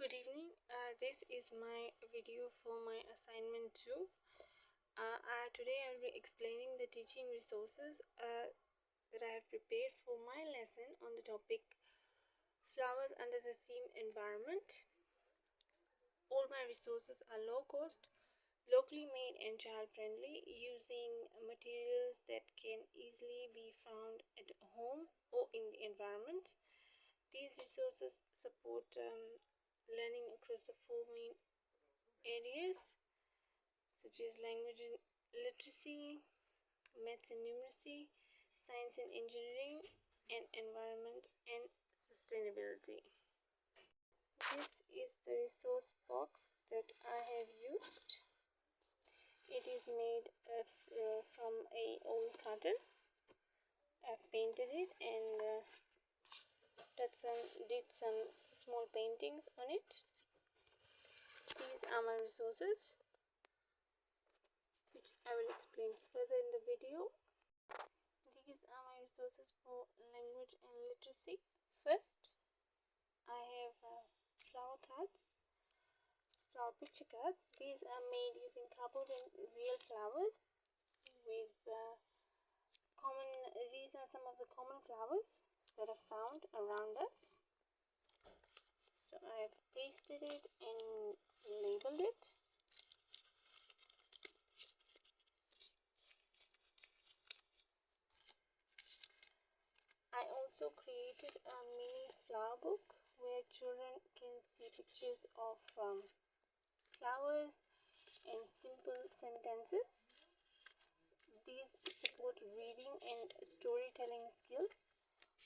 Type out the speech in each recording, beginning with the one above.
Good evening. This is my video for my assignment 2. Today I will be explaining the teaching resources that I have prepared for my lesson on the topic Flowers under the theme Environment. All my resources are low cost, locally made and child friendly, using materials that can easily be found at home or in the environment. These resources support learning across the four main areas such as language and literacy, maths and numeracy, science and engineering, and environment and sustainability. This is the resource box that I have used. It is made from a old carton. I've painted it and did some small paintings on it. These are my resources, which I will explain further in the video. These are my resources for language and literacy. First, I have flower cards, flower picture cards. These are made using cardboard and real flowers with these are some of the common flowers that are found around us. So I have pasted it and labeled it. I also created a mini flower book where children can see pictures of flowers and simple sentences. These support reading and storytelling skills.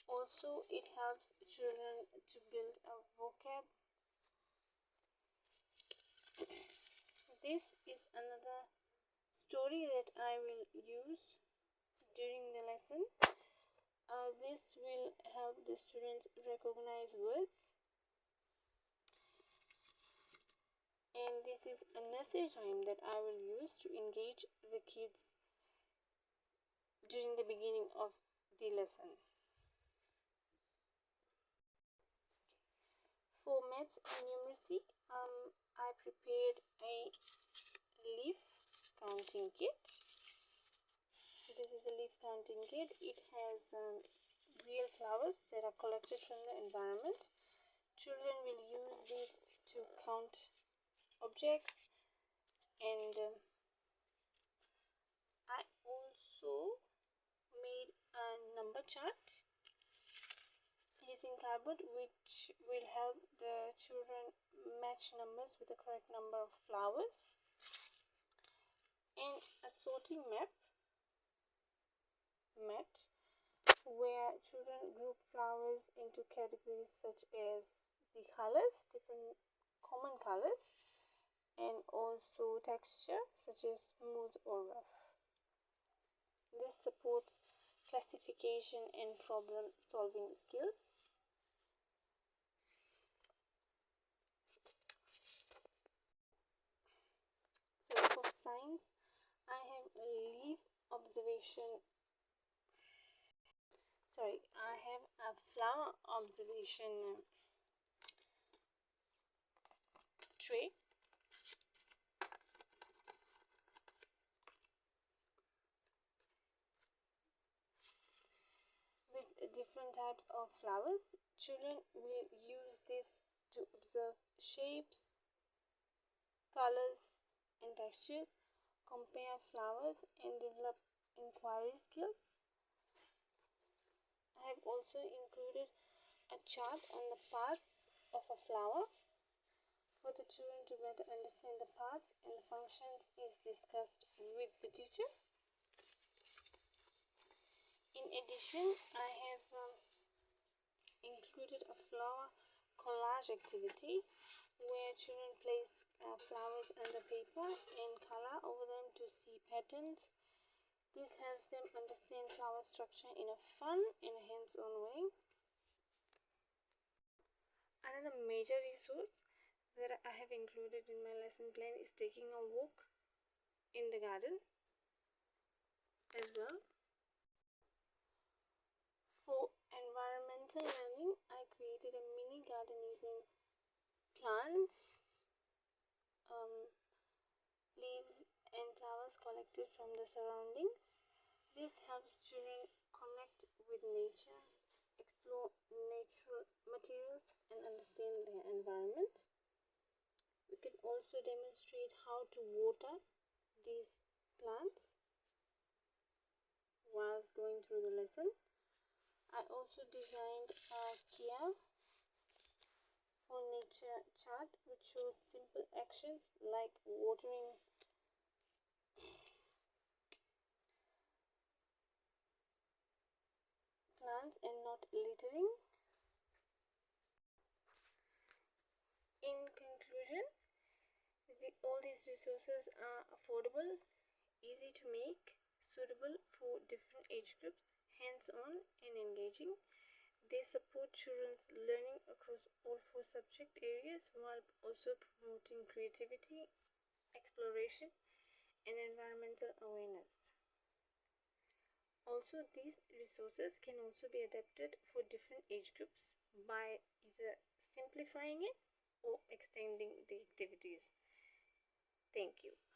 Also, it helps children to build a vocab. This is another story that I will use during the lesson. This will help the students recognize words. And this is a nursery rhyme that I will use to engage the kids during the beginning of the lesson. For maths and numeracy, I prepared a leaf counting kit. So this is a leaf counting kit. It has real flowers that are collected from the environment. Children will use these to count objects, and I also made a number chart using cardboard, which will help the children match numbers with the correct number of flowers, and a sorting mat where children group flowers into categories such as the colors, different common colors, and also texture such as smooth or rough. This supports classification and problem solving skills. So for science, I have a flower observation tray. With different types of flowers. Children will use this to observe shapes, colors, and textures, compare flowers, and develop inquiry skills. I have also included a chart on the parts of a flower. For the children to better understand the parts and the functions is discussed with the teacher. In addition, I have included a flower collage activity where children place flowers under paper and color over them to see patterns. This helps them understand flower structure in a fun and hands-on way. Another major resource that I have included in my lesson plan is taking a walk in the garden as well. For environmental learning, I created a mini garden using plants, leaves and flowers collected from the surroundings. This helps children connect with nature, explore natural materials, and understand their environment. We can also demonstrate how to water these plants whilst going through the lesson. I also designed a Kia for nature chart which shows simple actions like watering plants and not littering. In conclusion, all these resources are affordable, easy to make, suitable for different age groups, hands-on and engaging. They support children's learning across all 4 subject areas while also promoting creativity, exploration, and environmental awareness. Also, these resources can also be adapted for different age groups by either simplifying it or extending the activities. Thank you.